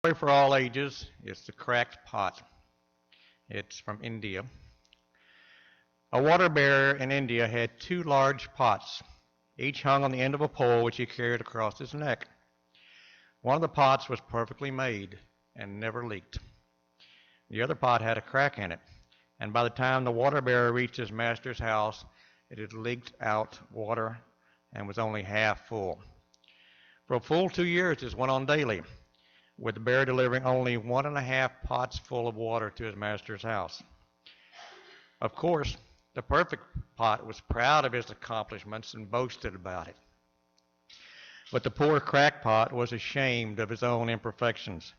Toy for all ages is the cracked pot. It's from India. A water bearer in India had two large pots, each hung on the end of a pole which he carried across his neck. One of the pots was perfectly made and never leaked. The other pot had a crack in it, and by the time the water bearer reached his master's house, it had leaked out water and was only half full. For a full 2 years, this went on daily, with the bearer delivering only 1.5 pots full of water to his master's house. Of course, the perfect pot was proud of his accomplishments and boasted about it. But the poor crackpot was ashamed of his own imperfections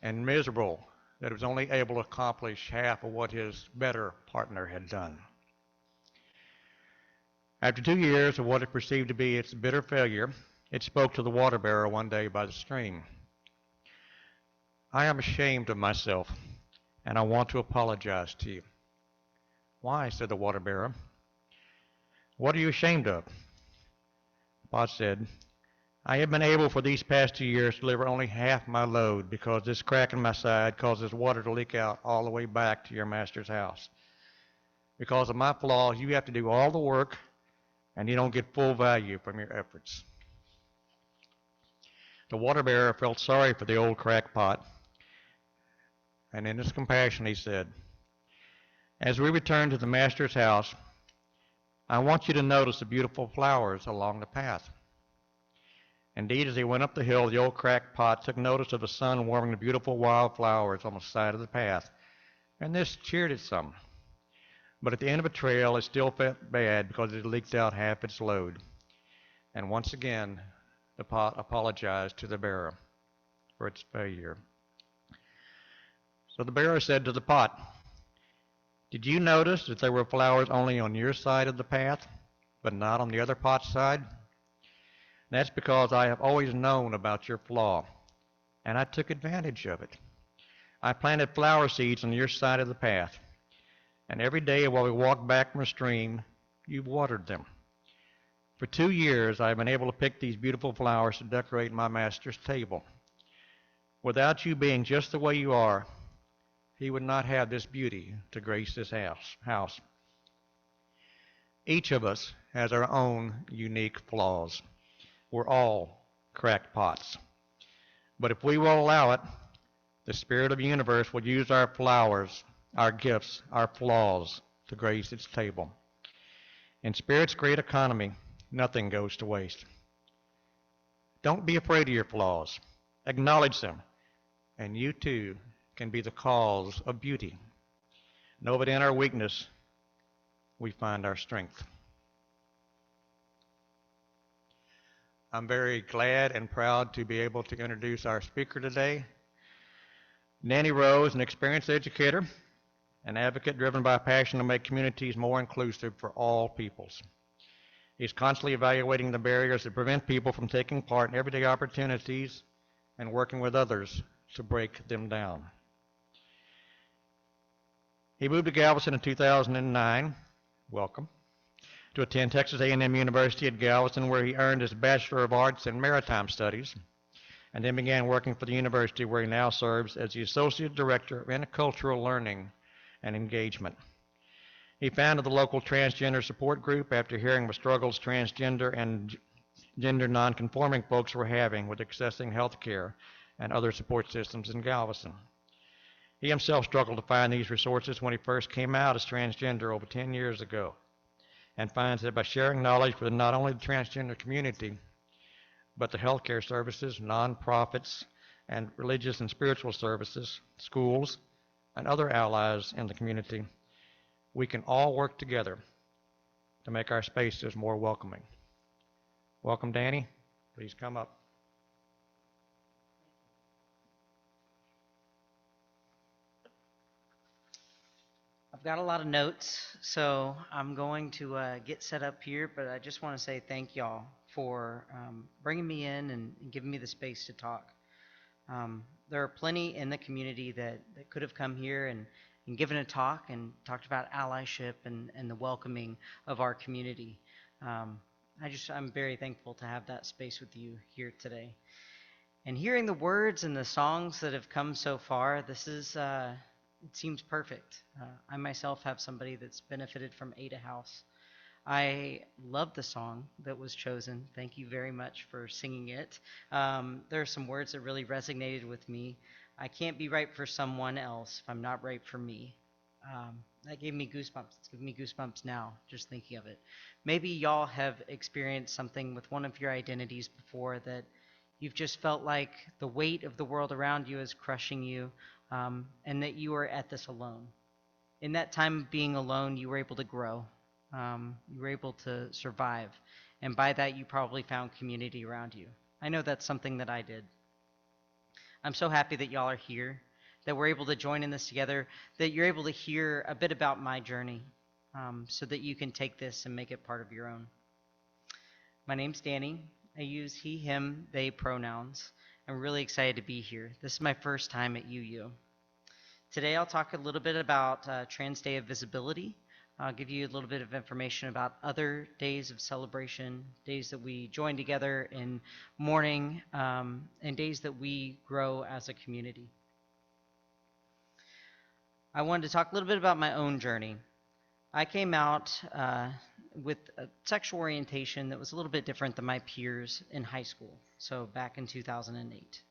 and miserable that he was only able to accomplish half of what his better partner had done. After 2 years of what it perceived to be its bitter failure, it spoke to the water bearer one day by the stream. "I am ashamed of myself, and I want to apologize to you." "Why?" said the water bearer. "What are you ashamed of?" The pot said, "I have been able for these past 2 years to deliver only half my load because this crack in my side causes water to leak out all the way back to your master's house. Because of my flaws, you have to do all the work and you don't get full value from your efforts." The water bearer felt sorry for the old crackpot, and in his compassion he said, "As we return to the master's house, I want you to notice the beautiful flowers along the path." Indeed, as he went up the hill, the old crackpot took notice of the sun warming the beautiful wild flowers on the side of the path, and this cheered it some. But at the end of the trail, it still felt bad because it had leaked out half its load. And once again, the pot apologized to the bearer for its failure. So the bearer said to the pot, "Did you notice that there were flowers only on your side of the path, but not on the other pot's side? That's because I have always known about your flaw, and I took advantage of it. I planted flower seeds on your side of the path, and every day while we walked back from the stream, you watered them. For 2 years, I have been able to pick these beautiful flowers to decorate my master's table. Without you being just the way you are, he would not have this beauty to grace this house. Each of us has our own unique flaws. We're all cracked pots. But if we will allow it, the Spirit of the universe will use our flowers, our gifts, our flaws to grace its table. In Spirit's great economy, nothing goes to waste. Don't be afraid of your flaws. Acknowledge them, and you too can be the cause of beauty. Know that in our weakness, we find our strength. I'm very glad and proud to be able to introduce our speaker today. Danny Rowe is an experienced educator, an advocate driven by a passion to make communities more inclusive for all peoples. He's constantly evaluating the barriers that prevent people from taking part in everyday opportunities and working with others to break them down. He moved to Galveston in 2009, welcome, to attend Texas A&M University at Galveston, where he earned his Bachelor of Arts in Maritime Studies, and then began working for the university, where he now serves as the Associate Director of Intercultural Learning and Engagement. He founded the local Transgender Support group after hearing the struggles transgender and gender non-conforming folks were having with accessing health care and other support systems in Galveston. He himself struggled to find these resources when he first came out as transgender over 10 years ago, and finds that by sharing knowledge with not only the transgender community, but the healthcare services, nonprofits, and religious and spiritual services, schools, and other allies in the community, we can all work together to make our spaces more welcoming. Welcome, Danny. Please come up. I've got a lot of notes, so I'm going to get set up here, but I just want to say thank y'all for bringing me in and giving me the space to talk. There are plenty in the community that could have come here and given a talk and talked about allyship and the welcoming of our community. I'm very thankful to have that space with you here today. And hearing the words and the songs that have come so far, this is, it seems perfect. I myself have somebody that's benefited from Ada House. I love the song that was chosen. Thank you very much for singing it. There are some words that really resonated with me. I can't be right for someone else if I'm not right for me. That gave me goosebumps. It's giving me goosebumps now, just thinking of it. Maybe y'all have experienced something with one of your identities before that you've just felt like the weight of the world around you is crushing you, and that you are at this alone. In that time of being alone, you were able to grow. You were able to survive. And by that, you probably found community around you. I know that's something that I did. I'm so happy that y'all are here, that we're able to join in this together, that you're able to hear a bit about my journey, so that you can take this and make it part of your own. My name's Danny. I use he, him, they pronouns. I'm really excited to be here. This is my first time at UU. Today I'll talk a little bit about Trans Day of Visibility. I'll give you a little bit of information about other days of celebration, days that we join together in mourning, and days that we grow as a community. I wanted to talk a little bit about my own journey. I came out with a sexual orientation that was a little bit different than my peers in high school, so back in 2008.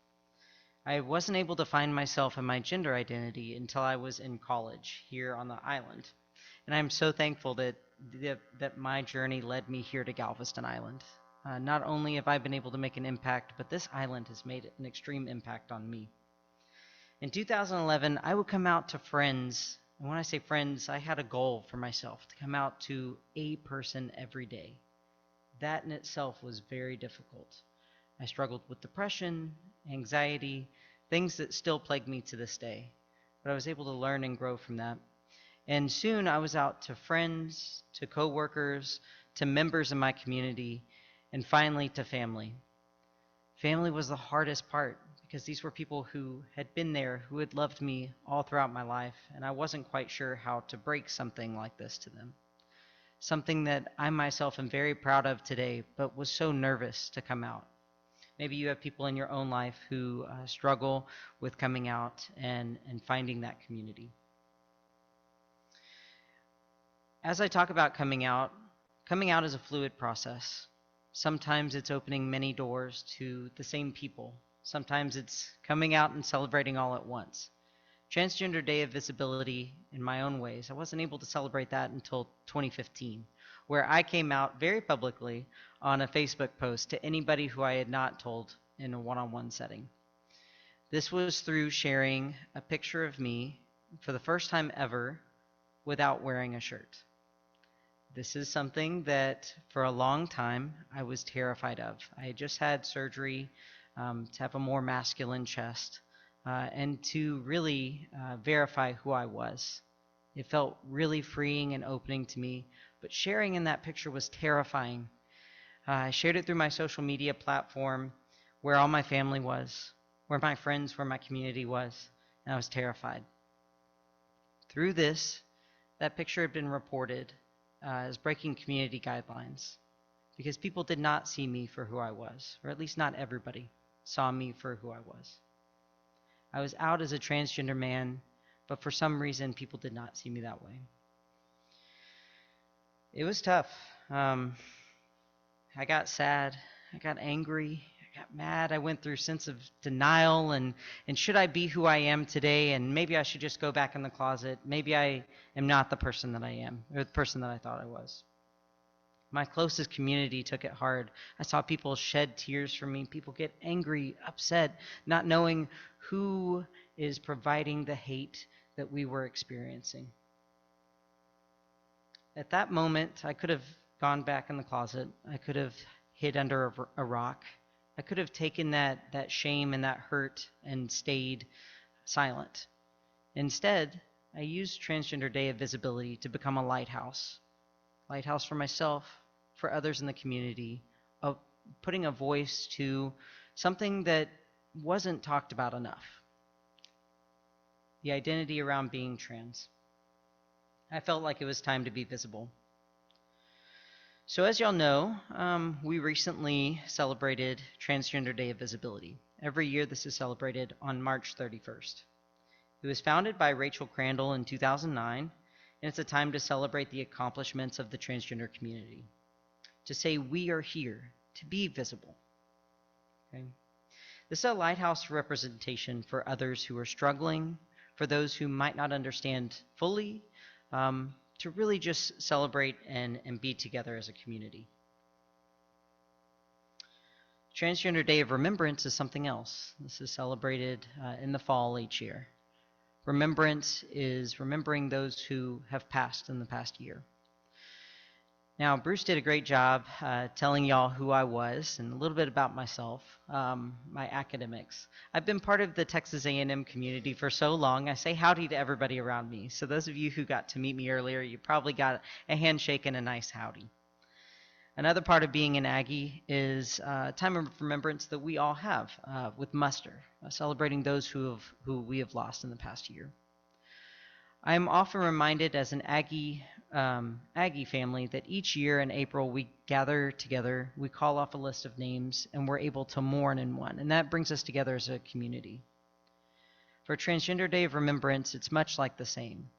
I wasn't able to find myself and my gender identity until I was in college here on the island. And I'm so thankful that my journey led me here to Galveston Island. Not only have I been able to make an impact, but this island has made an extreme impact on me. In 2011, I would come out to friends, and when I say friends, I had a goal for myself to come out to a person every day. That in itself was very difficult. I struggled with depression, anxiety, things that still plague me to this day. But I was able to learn and grow from that. And soon I was out to friends, to coworkers, to members in my community, and finally to family. Family was the hardest part because these were people who had been there, who had loved me all throughout my life, and I wasn't quite sure how to break something like this to them. Something that I myself am very proud of today, but was so nervous to come out. Maybe you have people in your own life who struggle with coming out and finding that community. As I talk about coming out is a fluid process. Sometimes it's opening many doors to the same people. Sometimes it's coming out and celebrating all at once. Transgender Day of Visibility, in my own ways, I wasn't able to celebrate that until 2015, where I came out very publicly on a Facebook post to anybody who I had not told in a one-on-one setting. This was through sharing a picture of me for the first time ever without wearing a shirt. This is something that for a long time I was terrified of. I had just had surgery to have a more masculine chest and to really verify who I was. It felt really freeing and opening to me, but sharing in that picture was terrifying. I shared it through my social media platform where all my family was, where my friends, where my community was, and I was terrified. Through this, that picture had been reported as breaking community guidelines because people did not see me for who I was, or at least not everybody saw me for who I was. I was out as a transgender man, but for some reason people did not see me that way. It was tough. I got sad, I got angry, I got mad, I went through a sense of denial and should I be who I am today, and maybe I should just go back in the closet, maybe I am not the person that I am, or the person that I thought I was. My closest community took it hard. I saw people shed tears for me, people get angry, upset, not knowing who is providing the hate that we were experiencing. At that moment, I could have gone back in the closet. I could have hid under a rock. I could have taken that shame and that hurt and stayed silent. Instead, I used Transgender Day of Visibility to become a lighthouse. Lighthouse for myself, for others in the community, of putting a voice to something that wasn't talked about enough. The identity around being trans. I felt like it was time to be visible. So as y'all know, we recently celebrated Transgender Day of Visibility. Every year this is celebrated on March 31st. It was founded by Rachel Crandall in 2009, and it's a time to celebrate the accomplishments of the transgender community, to say we are here, to be visible. Okay? This is a lighthouse representation for others who are struggling, for those who might not understand fully, to really just celebrate and be together as a community. Transgender Day of Remembrance is something else. This is celebrated in the fall each year. Remembrance is remembering those who have passed in the past year. Now, Bruce did a great job telling y'all who I was and a little bit about myself, my academics. I've been part of the Texas A&M community for so long, I say howdy to everybody around me. So those of you who got to meet me earlier, you probably got a handshake and a nice howdy. Another part of being an Aggie is a time of remembrance that we all have with muster, celebrating those who we have lost in the past year. I am often reminded as an Aggie family that each year in April we gather together, we call off a list of names, and we're able to mourn in one, and that brings us together as a community. For Transgender Day of Remembrance, it's much like the same.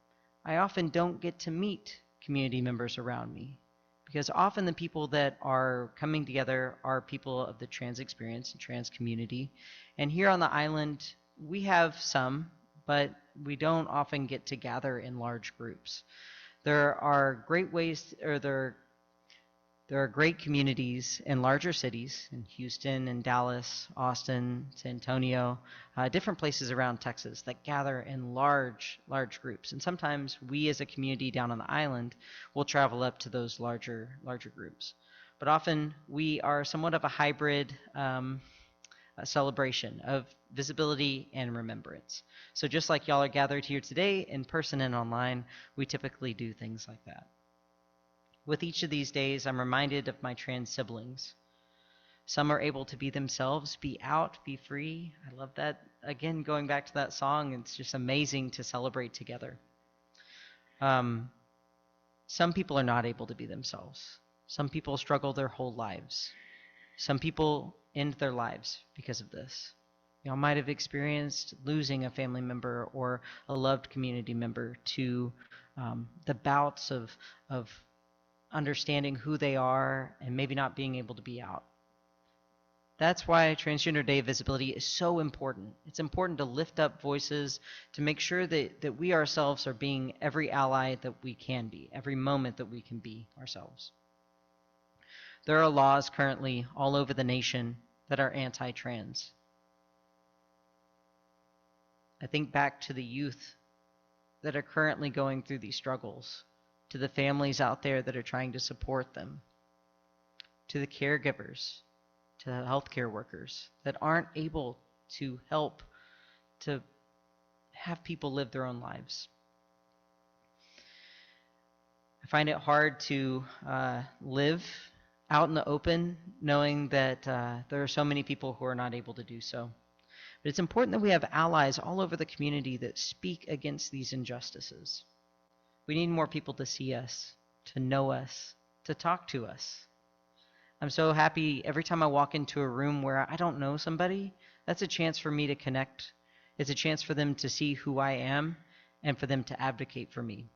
I often don't get to meet community members around me, because often the people that are coming together are people of the trans experience and trans community. And here on the island, we have some, but we don't often get to gather in large groups. There are great ways, or there are great communities in larger cities, in Houston and Dallas, Austin, San Antonio, different places around Texas that gather in large groups. And sometimes we as a community down on the island will travel up to those larger groups. But often we are somewhat of a hybrid celebration of visibility and remembrance. So just like y'all are gathered here today in person and online, we typically do things like that. With each of these days, I'm reminded of my trans siblings. Some are able to be themselves, be out, be free. I love that. Again, going back to that song, it's just amazing to celebrate together. Some people are not able to be themselves. Some people struggle their whole lives. Some people end their lives because of this. Y'all might have experienced losing a family member or a loved community member to the bouts of understanding who they are and maybe not being able to be out. That's why Transgender Day of Visibility is so important. It's important to lift up voices, to make sure that we ourselves are being every ally that we can be, every moment that we can be ourselves. There are laws currently all over the nation that are anti-trans. I think back to the youth that are currently going through these struggles, to the families out there that are trying to support them, to the caregivers, to the healthcare workers that aren't able to help to have people live their own lives. I find it hard to live out in the open knowing that there are so many people who are not able to do so. But it's important that we have allies all over the community that speak against these injustices. We need more people to see us, to know us, to talk to us. I'm so happy every time I walk into a room where I don't know somebody, that's a chance for me to connect. It's a chance for them to see who I am and for them to advocate for me.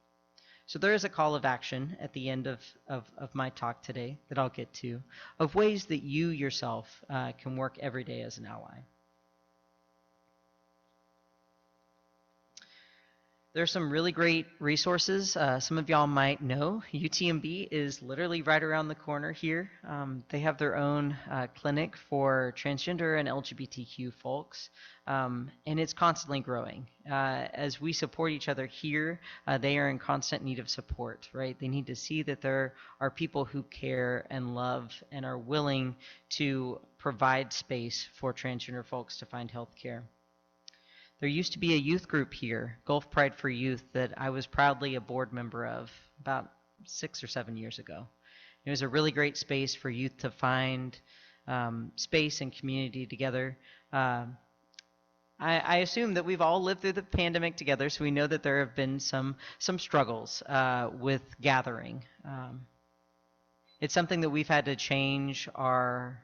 So there is a call of action at the end of my talk today that I'll get to, of ways that you yourself can work every day as an ally. There's some really great resources. Some of y'all might know UTMB is literally right around the corner here. They have their own clinic for transgender and LGBTQ folks, and it's constantly growing. As we support each other here, they are in constant need of support, right? They need to see that there are people who care and love and are willing to provide space for transgender folks to find health care. There used to be a youth group here, Gulf Pride for Youth, that I was proudly a board member of about 6 or 7 years ago. It was a really great space for youth to find space and community together. I assume that we've all lived through the pandemic together, so we know that there have been some struggles with gathering. It's something that we've had to change our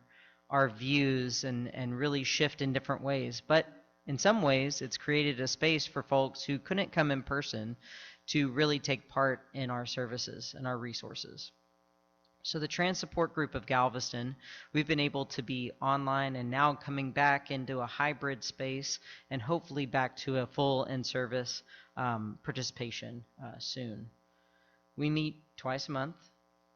our views and really shift in different ways. But in some ways, it's created a space for folks who couldn't come in person to really take part in our services and our resources. So the Trans Support Group of Galveston, we've been able to be online and now coming back into a hybrid space and hopefully back to a full in-service participation soon. We meet twice a month.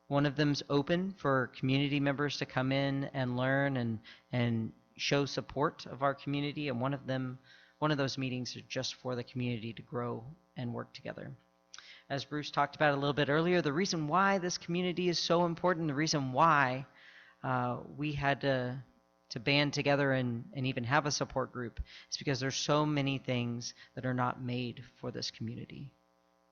One of them's open for community members to come in and learn and show support of our community, and one of those meetings are just for the community to grow and work together. As Bruce talked about a little bit earlier, the reason why this community is so important, the reason why we had to band together and even have a support group is because there's so many things that are not made for this community.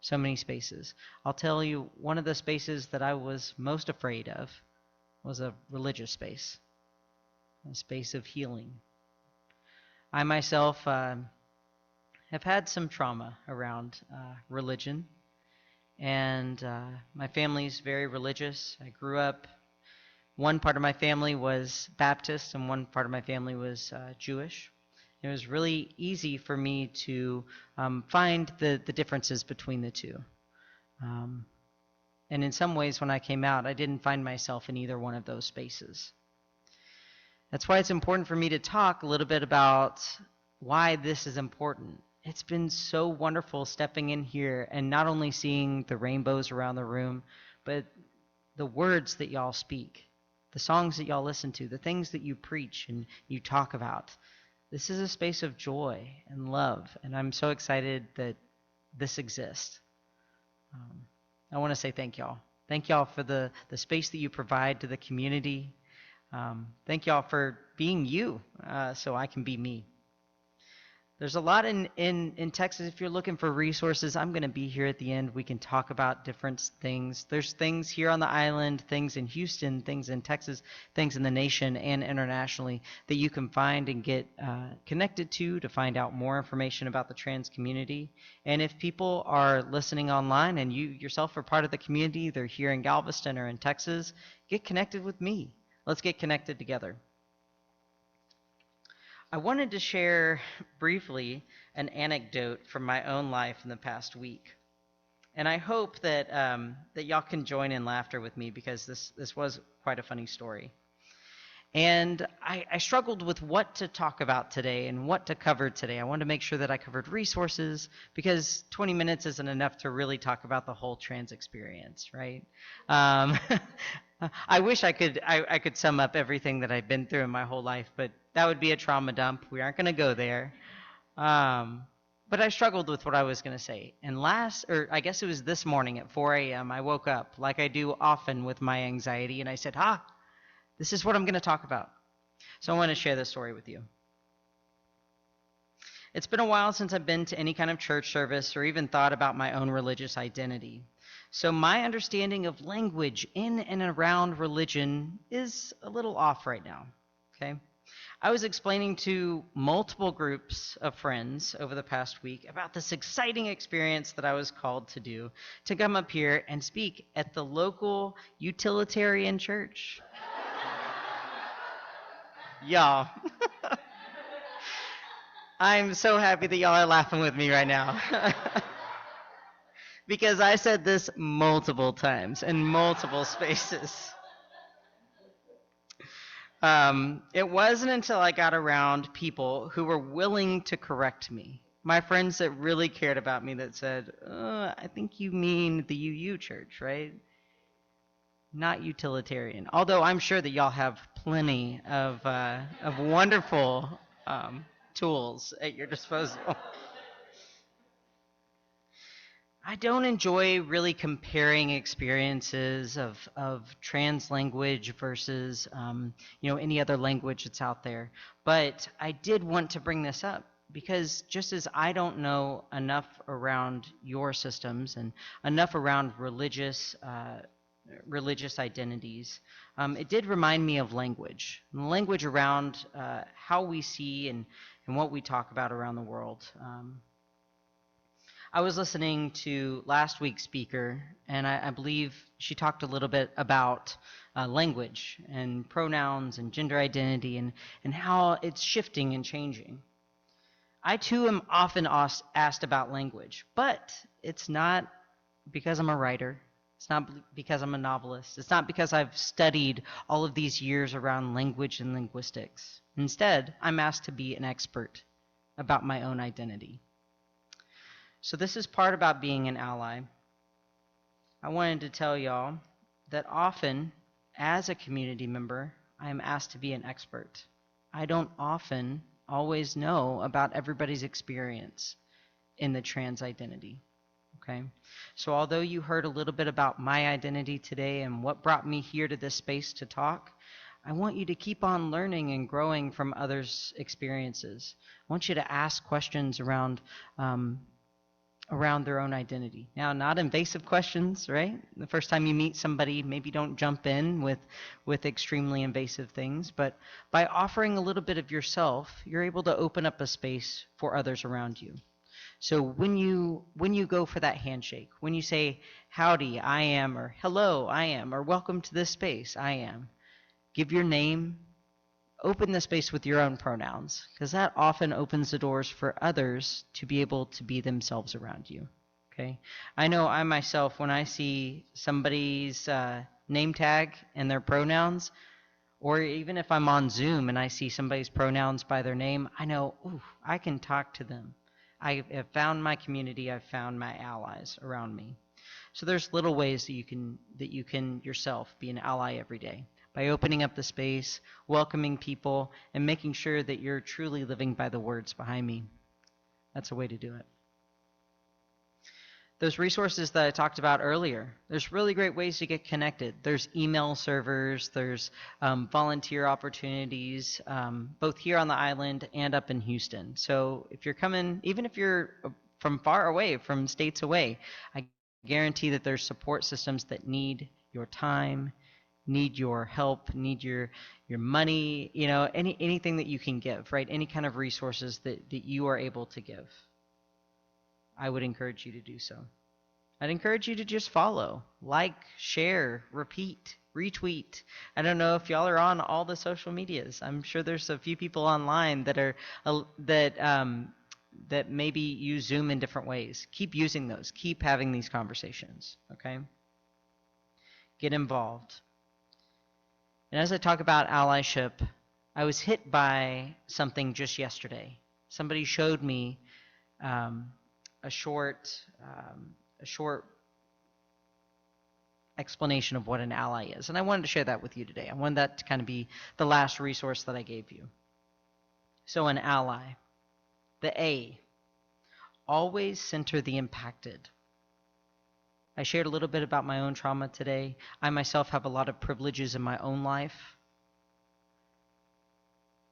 So many spaces. I'll tell you, one of the spaces that I was most afraid of was a religious space, a space of healing. I myself have had some trauma around religion. And my family's very religious. I grew up, one part of my family was Baptist and one part of my family was Jewish. It was really easy for me to find the differences between the two. And in some ways, when I came out, I didn't find myself in either one of those spaces. That's why it's important for me to talk a little bit about why this is important. It's been so wonderful stepping in here and not only seeing the rainbows around the room, but the words that y'all speak, the songs that y'all listen to, the things that you preach and you talk about. This is a space of joy and love, and I'm so excited that this exists. I want to say thank y'all. Thank y'all for the space that you provide to the community. Thank y'all for being you so I can be me. There's a lot in Texas. If you're looking for resources, I'm going to be here at the end. We can talk about different things. There's things here on the island, things in Houston, things in Texas, things in the nation and internationally that you can find and get connected to find out more information about the trans community. And if people are listening online and you yourself are part of the community, they're here in Galveston or in Texas, get connected with me. Let's get connected together. I wanted to share briefly an anecdote from my own life in the past week. And I hope that y'all can join in laughter with me because this was quite a funny story. And I struggled with what to talk about today and what to cover today. I wanted to make sure that I covered resources because 20 minutes isn't enough to really talk about the whole trans experience, right? I wish I could sum up everything that I've been through in my whole life, but that would be a trauma dump. We aren't going to go there. But I struggled with what I was going to say. And I guess it was this morning at 4 a.m., I woke up like I do often with my anxiety, and I said, this is what I'm going to talk about. So I want to share this story with you. It's been a while since I've been to any kind of church service or even thought about my own religious identity. So my understanding of language in and around religion is a little off right now, okay? I was explaining to multiple groups of friends over the past week about this exciting experience that I was called to do, to come up here and speak at the local Unitarian church. Y'all. I'm so happy that y'all are laughing with me right now. Because I said this multiple times in multiple spaces. It wasn't until I got around people who were willing to correct me. My friends that really cared about me that said, I think you mean the UU church, right? Not utilitarian. Although I'm sure that y'all have plenty of wonderful tools at your disposal. I don't enjoy really comparing experiences of trans language versus any other language that's out there. But I did want to bring this up because just as I don't know enough around your systems and enough around religious identities, it did remind me of language. And language around how we see and what we talk about around the world. I was listening to last week's speaker, and I believe she talked a little bit about language and pronouns and gender identity and how it's shifting and changing. I too am often asked about language, but it's not because I'm a writer. It's not because I'm a novelist. It's not because I've studied all of these years around language and linguistics. Instead, I'm asked to be an expert about my own identity. So this is part about being an ally. I wanted to tell y'all that often, as a community member, I am asked to be an expert. I don't often always know about everybody's experience in the trans identity. Okay? So although you heard a little bit about my identity today and what brought me here to this space to talk, I want you to keep on learning and growing from others' experiences. I want you to ask questions around their own identity. Now, not invasive questions, right? The first time you meet somebody, maybe don't jump in with extremely invasive things, but by offering a little bit of yourself, you're able to open up a space for others around you. So when you go for that handshake, when you say, howdy, I am, or hello, I am, or welcome to this space, I am, give your name, open the space with your own pronouns, because that often opens the doors for others to be able to be themselves around you, okay? I know I myself, when I see somebody's name tag and their pronouns, or even if I'm on Zoom and I see somebody's pronouns by their name, I know, ooh, I can talk to them. I have found my community, I've found my allies around me. So there's little ways that you can yourself be an ally every day. By opening up the space, welcoming people, and making sure that you're truly living by the words behind me. That's a way to do it. Those resources that I talked about earlier, there's really great ways to get connected. There's email servers, there's volunteer opportunities, both here on the island and up in Houston. So if you're coming, even if you're from far away, from states away, I guarantee that there's support systems that need your time, need your help, need your money, you know, anything that you can give, right? Any kind of resources that you are able to give. I would encourage you to do so. I'd encourage you to just follow, like, share, repeat, retweet. I don't know if y'all are on all the social medias. I'm sure there's a few people online that are that maybe use Zoom in different ways. Keep using those. Keep having these conversations, okay? Get involved. And as I talk about allyship, I was hit by something just yesterday. Somebody showed me a short explanation of what an ally is. And I wanted to share that with you today. I wanted that to kind of be the last resource that I gave you. So an ally, the A, always center the impacted. I shared a little bit about my own trauma today. I myself have a lot of privileges in my own life,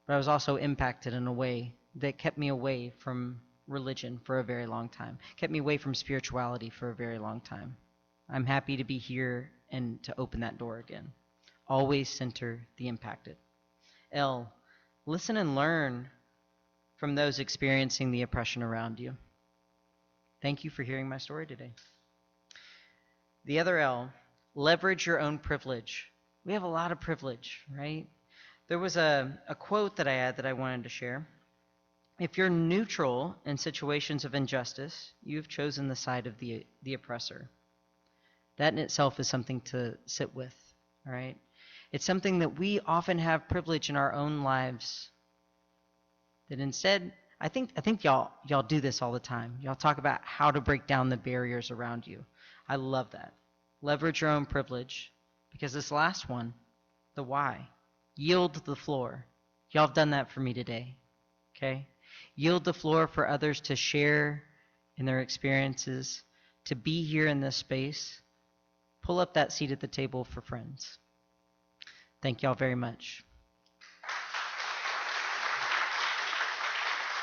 but I was also impacted in a way that kept me away from religion for a very long time, kept me away from spirituality for a very long time. I'm happy to be here and to open that door again. Always center the impacted. L, listen and learn from those experiencing the oppression around you. Thank you for hearing my story today. The other L, leverage your own privilege. We have a lot of privilege, right? There was a quote that I had that I wanted to share. If you're neutral in situations of injustice, you've chosen the side of the oppressor. That in itself is something to sit with, all right? It's something that we often have privilege in our own lives. That instead, I think y'all do this all the time. Y'all talk about how to break down the barriers around you. I love that. Leverage your own privilege, because this last one, the why, yield the floor. Y'all have done that for me today, okay? Yield the floor for others to share in their experiences, to be here in this space. Pull up that seat at the table for friends. Thank y'all very much.